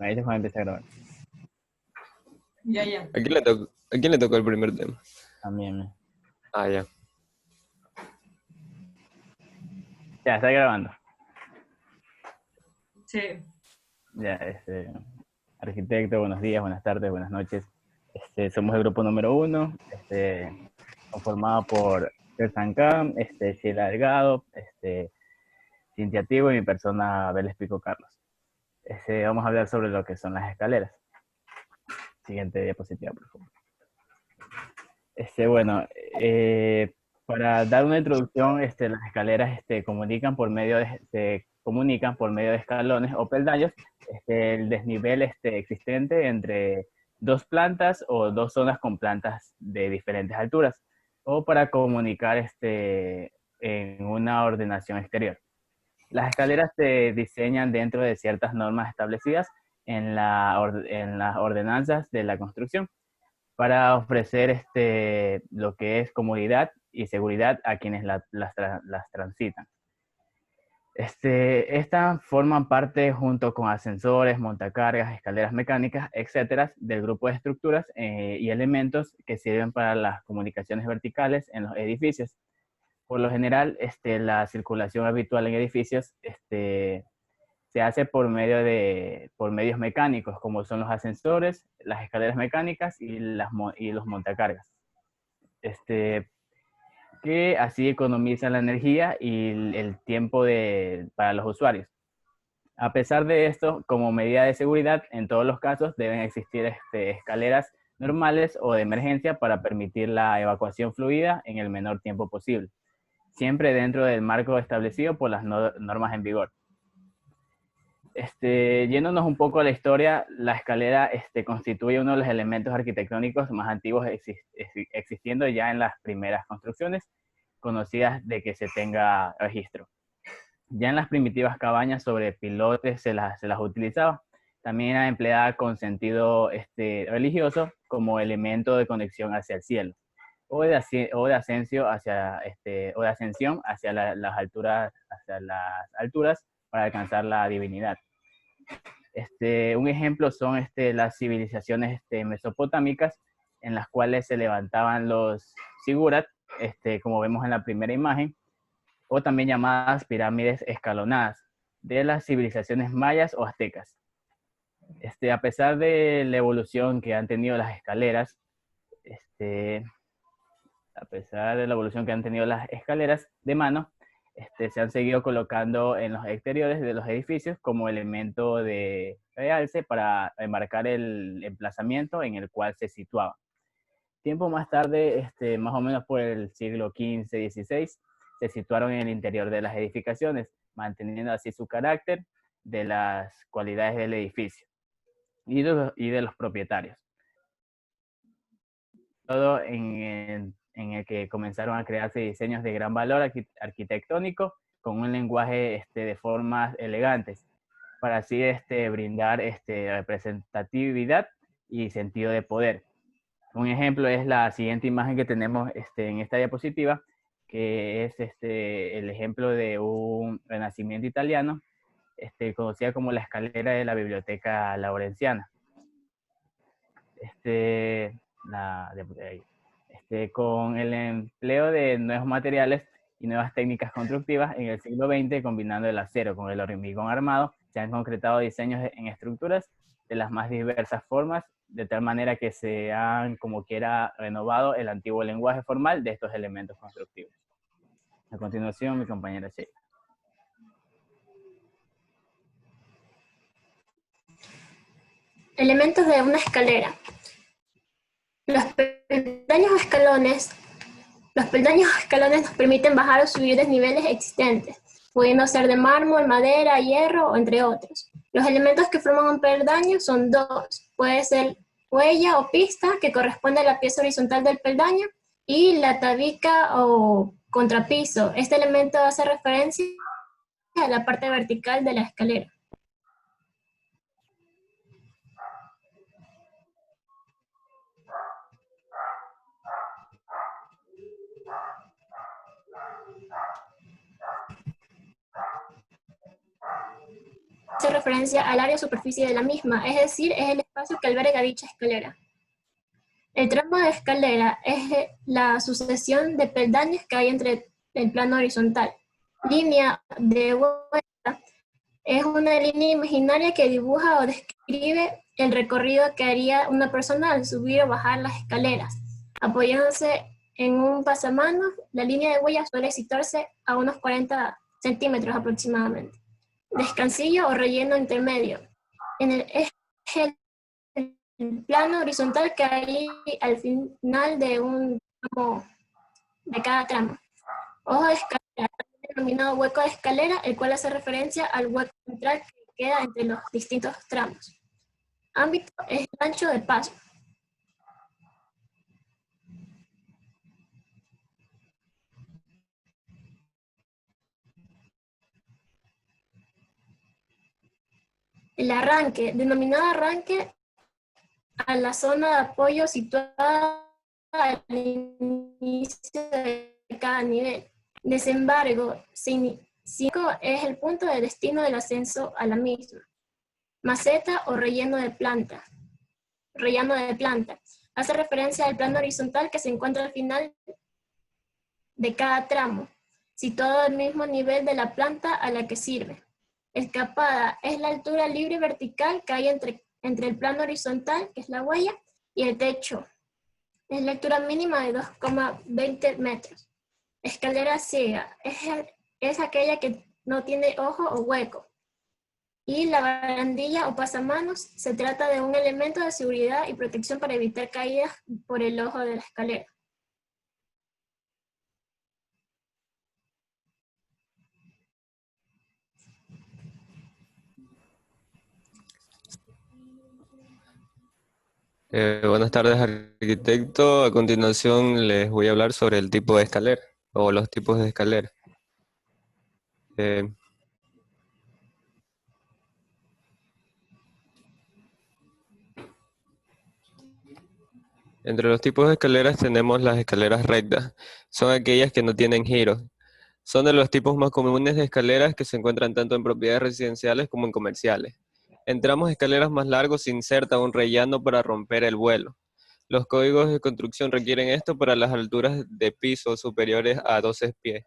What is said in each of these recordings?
Me dices cuando empiece a grabar. Ya, ya. ¿A quién le tocó el primer tema? A mí, a mí. Ah, ya. Ya, está grabando. Sí. Ya, arquitecto, buenos días, buenas tardes, buenas noches. Somos el grupo número 1, conformado por Sersan Cam, Sheila Delgado, Cintia Tigo y mi persona, Vélez Pico Carlos. Vamos a hablar sobre lo que son las escaleras. Siguiente diapositiva, por favor. Bueno, para dar una introducción, las escaleras se comunican por medio de escalones o peldaños, el desnivel existente entre dos plantas o dos zonas con plantas de diferentes alturas, o para comunicar en una ordenación exterior. Las escaleras se diseñan dentro de ciertas normas establecidas en las ordenanzas de la construcción, para ofrecer lo que es comodidad y seguridad a quienes las transitan. Estas forman parte, junto con ascensores, montacargas, escaleras mecánicas, etcétera, del grupo de estructuras y elementos que sirven para las comunicaciones verticales en los edificios. Por lo general, la circulación habitual en edificios se hace por medios mecánicos, como son los ascensores, las escaleras mecánicas y los montacargas, que así economizan la energía y el tiempo para los usuarios. A pesar de esto, como medida de seguridad, en todos los casos deben existir escaleras normales o de emergencia para permitir la evacuación fluida en el menor tiempo posible, siempre dentro del marco establecido por las normas en vigor. Yéndonos un poco a la historia, la escalera constituye uno de los elementos arquitectónicos más antiguos existiendo ya en las primeras construcciones conocidas de que se tenga registro. Ya en las primitivas cabañas sobre pilotes se las utilizaba. También era empleada con sentido religioso como elemento de conexión hacia el cielo, o de ascensión hacia las alturas para alcanzar la divinidad. Un ejemplo son las civilizaciones mesopotámicas, en las cuales se levantaban los sigurat, como vemos en la primera imagen, o también llamadas pirámides escalonadas, de las civilizaciones mayas o aztecas. A pesar de la evolución que han tenido las escaleras, de mano, se han seguido colocando en los exteriores de los edificios como elemento de realce para enmarcar el emplazamiento en el cual se situaba. Tiempo más tarde, más o menos por el siglo XV-XVI, se situaron en el interior de las edificaciones, manteniendo así su carácter de las cualidades del edificio y de los propietarios. Todo en el que comenzaron a crearse diseños de gran valor arquitectónico con un lenguaje de formas elegantes, para así brindar representatividad y sentido de poder. Un ejemplo es la siguiente imagen que tenemos en esta diapositiva, que es el ejemplo de un renacimiento italiano, conocida como la escalera de la Biblioteca Laurenciana. Con el empleo de nuevos materiales y nuevas técnicas constructivas en el siglo XX, combinando el acero con el hormigón armado, se han concretado diseños en estructuras de las más diversas formas, de tal manera que se han, como quiera, renovado el antiguo lenguaje formal de estos elementos constructivos. A continuación, mi compañera Sheila. Elementos de una escalera. Los peldaños o escalones nos permiten bajar o subir desniveles existentes, pudiendo ser de mármol, madera, hierro, entre otros. Los elementos que forman un peldaño son dos. Puede ser huella o pista, que corresponde a la pieza horizontal del peldaño, y la tabica o contrapiso. Este elemento hace referencia a la parte vertical de la escalera. referencia al área o superficie de la misma, es decir, es el espacio que alberga dicha escalera. El tramo de escalera es la sucesión de peldaños que hay entre el plano horizontal. Línea de vuelta es una línea imaginaria que dibuja o describe el recorrido que haría una persona al subir o bajar las escaleras. Apoyándose en un pasamanos, la línea de huella suele situarse a unos 40 centímetros aproximadamente. Descansillo o relleno intermedio. Es el plano horizontal que hay al final de un tramo, de cada tramo. Ojo de escalera, denominado hueco de escalera, el cual hace referencia al hueco central que queda entre los distintos tramos. Ámbito es el ancho de paso. El arranque, denominado arranque a la zona de apoyo situada al inicio de cada nivel. Desembarco, 5 es el punto de destino del ascenso a la misma. Maceta o relleno de planta. Relleno de planta. Hace referencia al plano horizontal que se encuentra al final de cada tramo, situado al mismo nivel de la planta a la que sirve. Escapada es la altura libre vertical que hay entre el plano horizontal, que es la huella, y el techo. Es la altura mínima de 2,20 metros. Escalera ciega es aquella que no tiene ojo o hueco. Y la barandilla o pasamanos se trata de un elemento de seguridad y protección para evitar caídas por el ojo de la escalera. Buenas tardes, arquitecto. A continuación les voy a hablar sobre el tipo de escalera o los tipos de escalera. Eh, Entre los tipos de escaleras tenemos las escaleras rectas. Son aquellas que no tienen giros. Son de los tipos más comunes de escaleras que se encuentran tanto en propiedades residenciales como en comerciales. En tramos de escaleras más largos se inserta un rellano para romper el vuelo. Los códigos de construcción requieren esto para las alturas de piso superiores a 12 pies,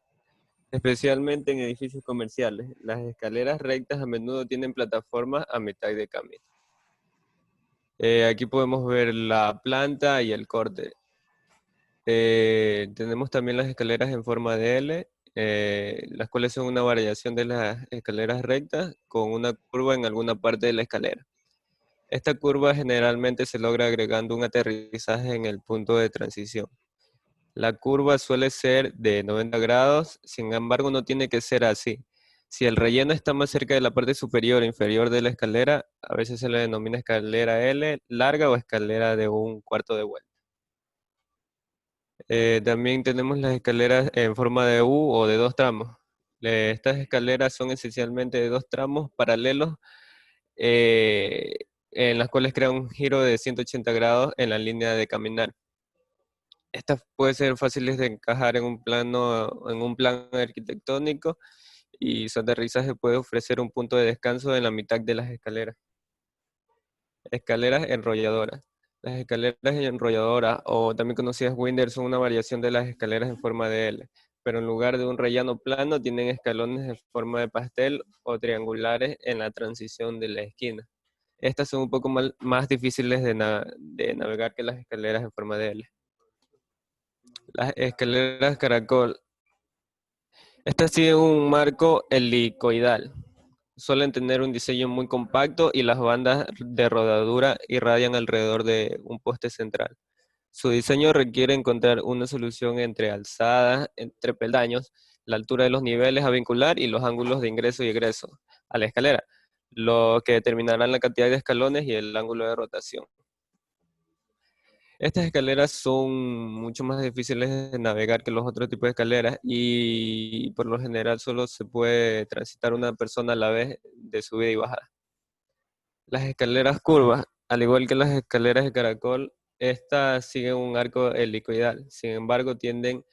especialmente en edificios comerciales. Las escaleras rectas a menudo tienen plataformas a mitad de camino. Aquí podemos ver la planta y el corte. Tenemos también las escaleras en forma de L, las cuales son una variación de las escaleras rectas con una curva en alguna parte de la escalera. Esta curva generalmente se logra agregando un aterrizaje en el punto de transición. La curva suele ser de 90 grados, sin embargo no tiene que ser así. Si el relleno está más cerca de la parte superior o inferior de la escalera, a veces se le denomina escalera L larga o escalera de un cuarto de vuelta. También tenemos las escaleras en forma de U o de dos tramos. Estas escaleras son esencialmente de dos tramos paralelos en las cuales crean un giro de 180 grados en la línea de caminar. Estas pueden ser fáciles de encajar en un plan arquitectónico y su aterrizaje puede ofrecer un punto de descanso en la mitad de las escaleras. Escaleras enrolladoras. Las escaleras enrolladoras, o también conocidas Winder, son una variación de las escaleras en forma de L, pero en lugar de un rellano plano tienen escalones en forma de pastel o triangulares en la transición de la esquina. Estas son un poco más difíciles de navegar que las escaleras en forma de L. Las escaleras caracol. Estas tienen un marco helicoidal. Suelen tener un diseño muy compacto y las bandas de rodadura irradian alrededor de un poste central. Su diseño requiere encontrar una solución entre alzadas, entre peldaños, la altura de los niveles a vincular y los ángulos de ingreso y egreso a la escalera, lo que determinarán la cantidad de escalones y el ángulo de rotación. Estas escaleras son mucho más difíciles de navegar que los otros tipos de escaleras y por lo general solo se puede transitar una persona a la vez de subida y bajada. Las escaleras curvas, al igual que las escaleras de caracol, estas siguen un arco helicoidal, sin embargo tienden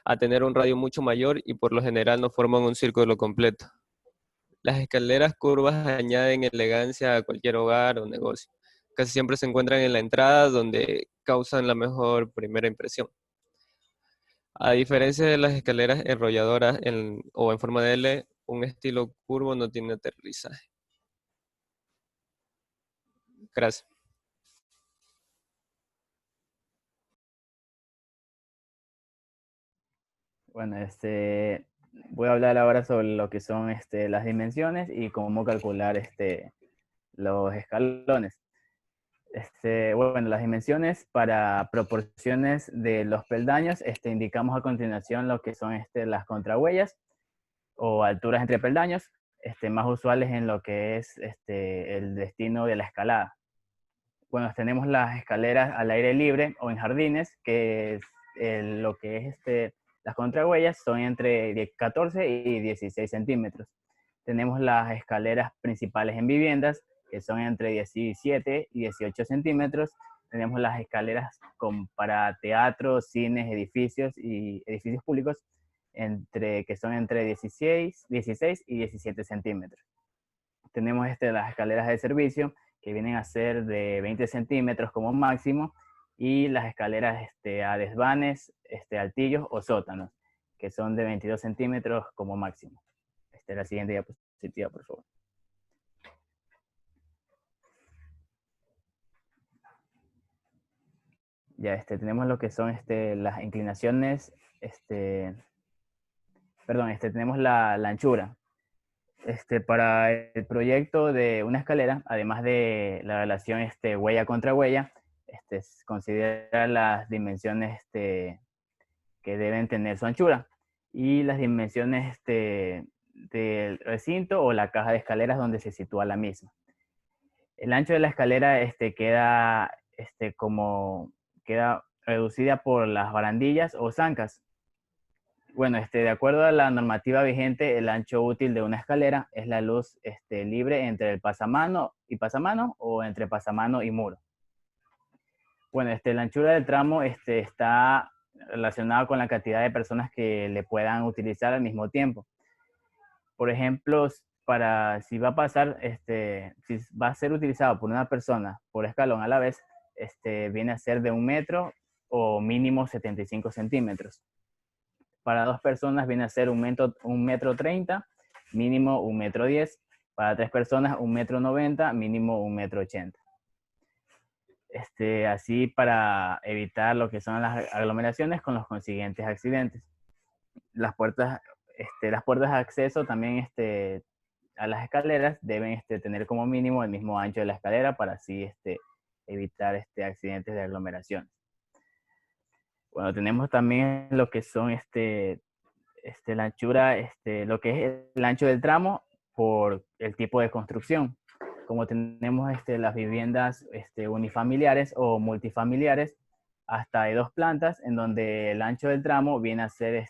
a tener un radio mucho mayor y por lo general no forman un círculo completo. Las escaleras curvas añaden elegancia a cualquier hogar o negocio. Casi siempre se encuentran en la entrada donde causan la mejor primera impresión. A diferencia de las escaleras enrolladoras o en forma de L, un estilo curvo no tiene aterrizaje. Gracias. Bueno, voy a hablar ahora sobre lo que son las dimensiones y cómo calcular los escalones. Bueno, las dimensiones para proporciones de los peldaños, indicamos a continuación lo que son las contrahuellas o alturas entre peldaños, más usuales en lo que es el destino de la escalada. Bueno, tenemos las escaleras al aire libre o en jardines, que es lo que es las contrahuellas son entre 14 y 16 centímetros. Tenemos las escaleras principales en viviendas, que son entre 17 y 18 centímetros. Tenemos las escaleras para teatros, cines, edificios y edificios públicos, que son entre 16 y 17 centímetros. Tenemos las escaleras de servicio, que vienen a ser de 20 centímetros como máximo, y las escaleras a desvanes, altillos o sótanos, que son de 22 centímetros como máximo. La siguiente diapositiva, por favor. Ya, tenemos lo que son las inclinaciones, tenemos la anchura. Para el proyecto de una escalera, además de la relación huella contra huella, se considera las dimensiones que deben tener su anchura y las dimensiones del recinto o la caja de escaleras donde se sitúa la misma. El ancho de la escalera queda reducida por las barandillas o zancas. Bueno, de acuerdo a la normativa vigente, el ancho útil de una escalera es la luz libre entre el pasamano y pasamano o entre pasamano y muro. Bueno, la anchura del tramo está relacionada con la cantidad de personas que le puedan utilizar al mismo tiempo. Por ejemplo, si va a pasar, si va a ser utilizado por una persona por escalón a la vez, viene a ser de 1 metro o mínimo 75 centímetros. Para 2 personas viene a ser 1 metro 30, mínimo 1 metro 10. Para 3 personas 1 metro 90, mínimo 1 metro 80. Así para evitar lo que son las aglomeraciones con los consiguientes accidentes. Las puertas de acceso también a las escaleras deben tener como mínimo el mismo ancho de la escalera para así evitar accidentes de aglomeración. Bueno, tenemos también lo que son la anchura, lo que es el ancho del tramo por el tipo de construcción. Como tenemos las viviendas unifamiliares o multifamiliares, hasta de 2 plantas, en donde el ancho del tramo viene a ser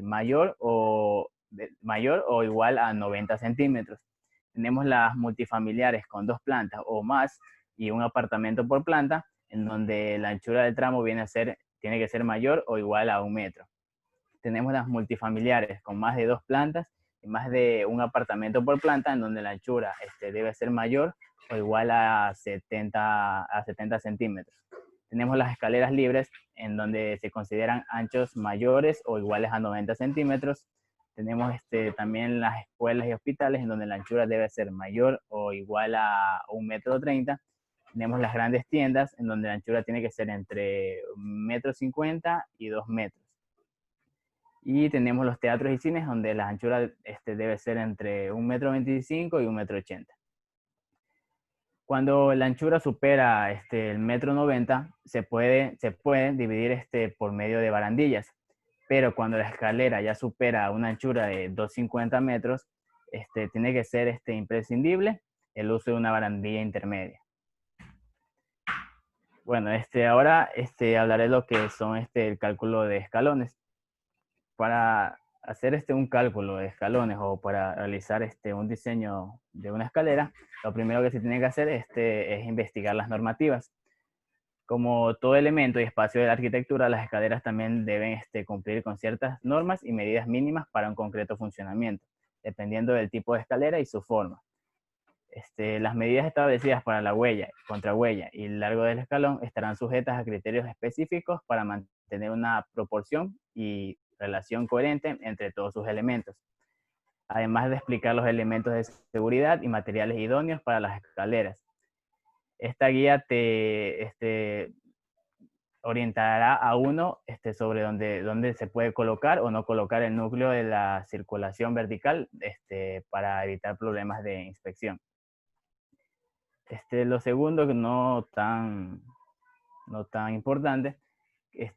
mayor o igual a 90 centímetros. Tenemos las multifamiliares con 2 plantas o más y un apartamento por planta, en donde la anchura del tramo tiene que ser mayor o igual a 1 metro. Tenemos las multifamiliares con más de 2 plantas y más de un apartamento por planta, en donde la anchura debe ser mayor o igual a 70 centímetros. Tenemos las escaleras libres, en donde se consideran anchos mayores o iguales a 90 centímetros. Tenemos también las escuelas y hospitales, en donde la anchura debe ser mayor o igual a 1 metro 30. Tenemos las grandes tiendas, en donde la anchura tiene que ser entre 1 metro 50 y 2 metros. Y tenemos los teatros y cines, donde la anchura debe ser entre 1 metro 25 y 1 metro 80. Cuando la anchura supera el metro 90, se puede dividir por medio de barandillas. Pero cuando la escalera ya supera una anchura de 250 metros, tiene que ser imprescindible el uso de una barandilla intermedia. Bueno, ahora hablaré de lo que son el cálculo de escalones. Para hacer un cálculo de escalones o para realizar un diseño de una escalera, lo primero que se tiene que hacer es investigar las normativas. Como todo elemento y espacio de la arquitectura, las escaleras también deben cumplir con ciertas normas y medidas mínimas para un concreto funcionamiento. dependiendo del tipo de escalera y su forma. Las medidas establecidas para la huella, contrahuella y el largo del escalón estarán sujetas a criterios específicos para mantener una proporción y relación coherente entre todos sus elementos, además de explicar los elementos de seguridad y materiales idóneos para las escaleras. Esta guía te orientará a uno sobre dónde se puede colocar o no colocar el núcleo de la circulación vertical para evitar problemas de inspección. Lo segundo, no tan importante,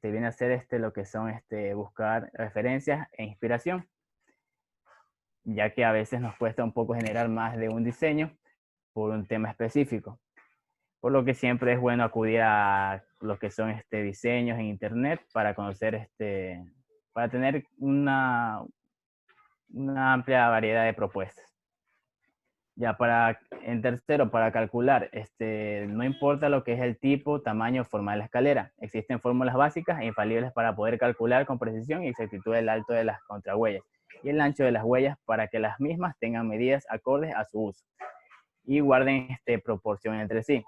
viene a ser lo que son buscar referencias e inspiración, ya que a veces nos cuesta un poco generar más de un diseño por un tema específico. Por lo que siempre es bueno acudir a lo que son diseños en internet para conocer, para tener una amplia variedad de propuestas. Ya en tercero, para calcular, no importa lo que es el tipo, tamaño o forma de la escalera. Existen fórmulas básicas e infalibles para poder calcular con precisión y exactitud el alto de las contrahuellas y el ancho de las huellas para que las mismas tengan medidas acordes a su uso y guarden proporción entre sí.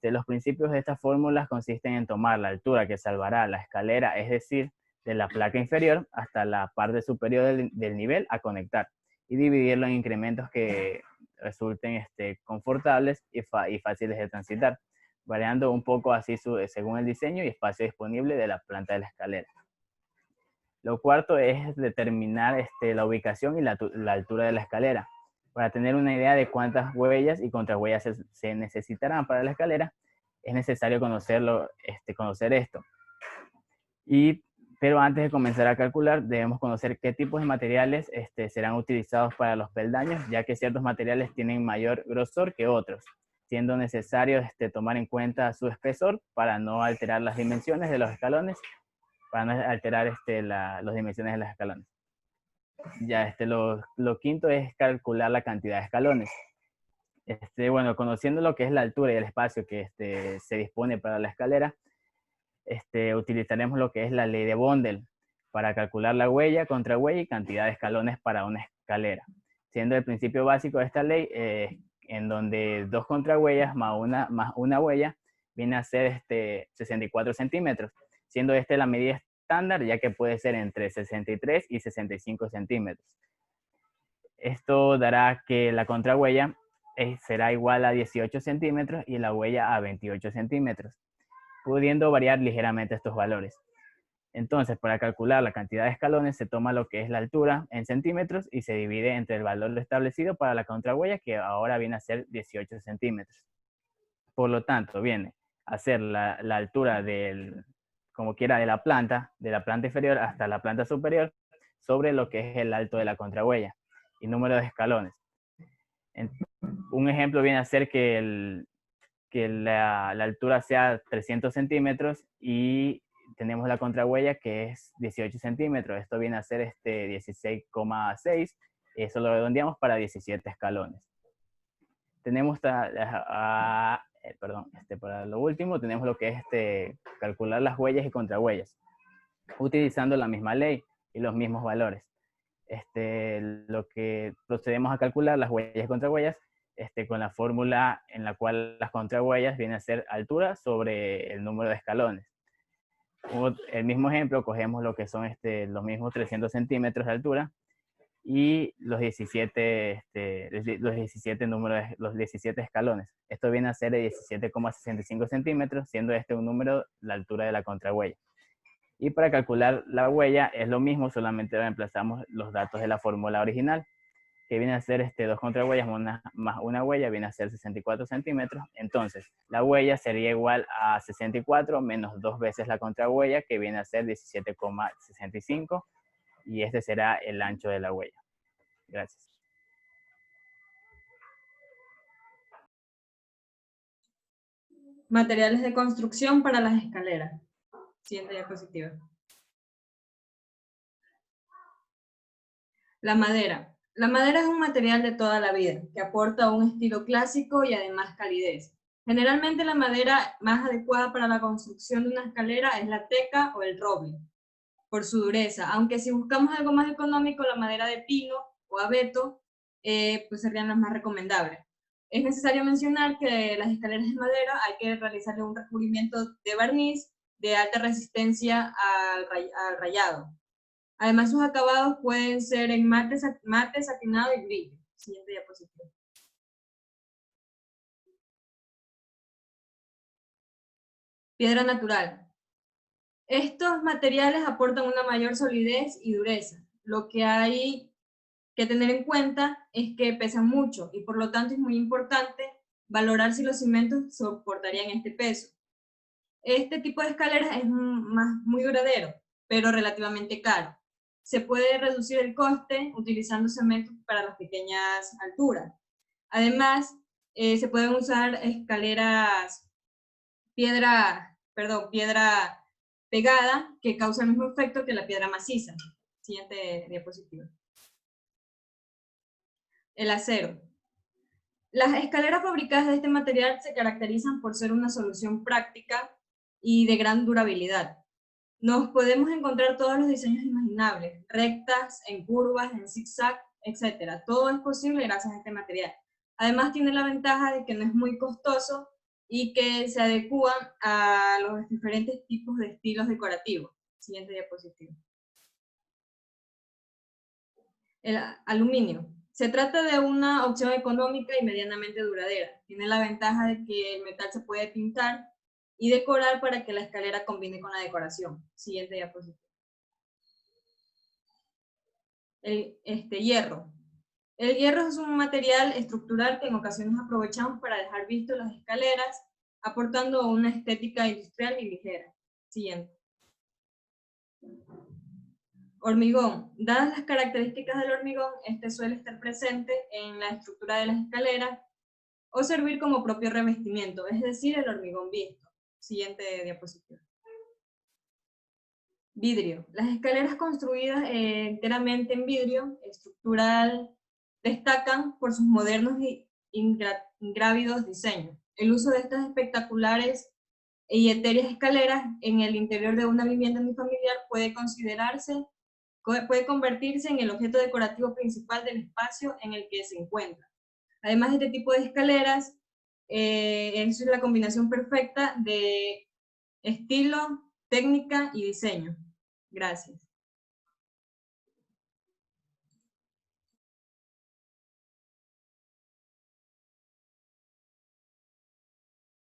Los principios de estas fórmulas consisten en tomar la altura que salvará la escalera, es decir, de la placa inferior hasta la parte superior del nivel a conectar, y dividirlo en incrementos que resulten confortables y fáciles de transitar, variando un poco así según el diseño y espacio disponible de la planta de la escalera. Lo cuarto es determinar la ubicación y la altura de la escalera. Para tener una idea de cuántas huellas y contrahuellas se necesitarán para la escalera, es necesario conocer esto. Pero antes de comenzar a calcular, debemos conocer qué tipos de materiales serán utilizados para los peldaños, ya que ciertos materiales tienen mayor grosor que otros, siendo necesario tomar en cuenta su espesor para no alterar las dimensiones de los escalones, para no alterar las dimensiones de los escalones. Ya, lo quinto es calcular la cantidad de escalones. Bueno, conociendo lo que es la altura y el espacio que se dispone para la escalera, utilizaremos lo que es la ley de Bondel para calcular la huella, contrahuella y cantidad de escalones para una escalera. Siendo el principio básico de esta ley, en donde 2 contrahuellas más una huella viene a ser 64 centímetros, siendo la medida estándar, ya que puede ser entre 63 y 65 centímetros. Esto dará que la contrahuella será igual a 18 centímetros y la huella a 28 centímetros, pudiendo variar ligeramente estos valores. Entonces, para calcular la cantidad de escalones, se toma lo que es la altura en centímetros y se divide entre el valor establecido para la contrahuella, que ahora viene a ser 18 centímetros. Por lo tanto, viene a ser la altura como quiera, de la planta inferior hasta la planta superior, sobre lo que es el alto de la contrahuella y número de escalones. Un ejemplo viene a ser que la altura sea 300 centímetros y tenemos la contrahuella que es 18 centímetros. Esto viene a ser 16,6. Eso lo redondeamos para 17 escalones. Tenemos para lo último, tenemos lo que es calcular las huellas y contrahuellas, utilizando la misma ley y los mismos valores. Lo que procedemos a calcular las huellas y contrahuellas con la fórmula en la cual las contrahuellas vienen a ser altura sobre el número de escalones. El mismo ejemplo, cogemos lo que son los mismos 300 centímetros de altura y los 17 escalones. Esto viene a ser de 17,65 centímetros, siendo un número la altura de la contrahuella. Y para calcular la huella es lo mismo, solamente reemplazamos los datos de la fórmula original, que viene a ser 2 contrahuellas más una huella, viene a ser 64 centímetros. Entonces, la huella sería igual a 64 menos 2 veces la contrahuella, que viene a ser 17,65, y será el ancho de la huella. Gracias. Materiales de construcción para las escaleras. Siguiente diapositiva. La madera. La madera es un material de toda la vida, que aporta un estilo clásico y además calidez. Generalmente la madera más adecuada para la construcción de una escalera es la teca o el roble, por su dureza, aunque si buscamos algo más económico, la madera de pino o abeto, pues serían las más recomendables. Es necesario mencionar que las escaleras de madera hay que realizarle un recubrimiento de barniz de alta resistencia al rayado. Además, sus acabados pueden ser en mate, satinado y brillo. Siguiente diapositiva. Piedra natural. Estos materiales aportan una mayor solidez y dureza. Lo que hay que tener en cuenta es que pesan mucho y por lo tanto es muy importante valorar si los cimientos soportarían este peso. Este tipo de escaleras es muy duradero, pero relativamente caro. Se puede reducir el coste utilizando cementos para las pequeñas alturas. Además, se pueden usar escaleras piedra pegada que causa el mismo efecto que la piedra maciza. Siguiente diapositiva. El acero. Las escaleras fabricadas de este material se caracterizan por ser una solución práctica y de gran durabilidad. Nos podemos encontrar todos los diseños imaginables, rectas, en curvas, en zigzag, etc. Todo es posible gracias a este material. Además tiene la ventaja de que no es muy costoso y que se adecúan a los diferentes tipos de estilos decorativos. Siguiente diapositiva. El aluminio. Se trata de una opción económica y medianamente duradera. Tiene la ventaja de que el metal se puede pintar y decorar para que la escalera combine con la decoración. Siguiente diapositiva. Hierro. El hierro es un material estructural que en ocasiones aprovechamos para dejar visto las escaleras, aportando una estética industrial y ligera. Siguiente. Hormigón. Dadas las características del hormigón, este suele estar presente en la estructura de las escaleras o servir como propio revestimiento, es decir, el hormigón visto. Siguiente diapositiva. Vidrio. Las escaleras construidas enteramente en vidrio estructural destacan por sus modernos y ingrávidos diseños. El uso de estas espectaculares y etéreas escaleras en el interior de una vivienda unifamiliar puede convertirse en el objeto decorativo principal del espacio en el que se encuentra. Además, este tipo de escaleras es la combinación perfecta de estilo, técnica y diseño. Gracias.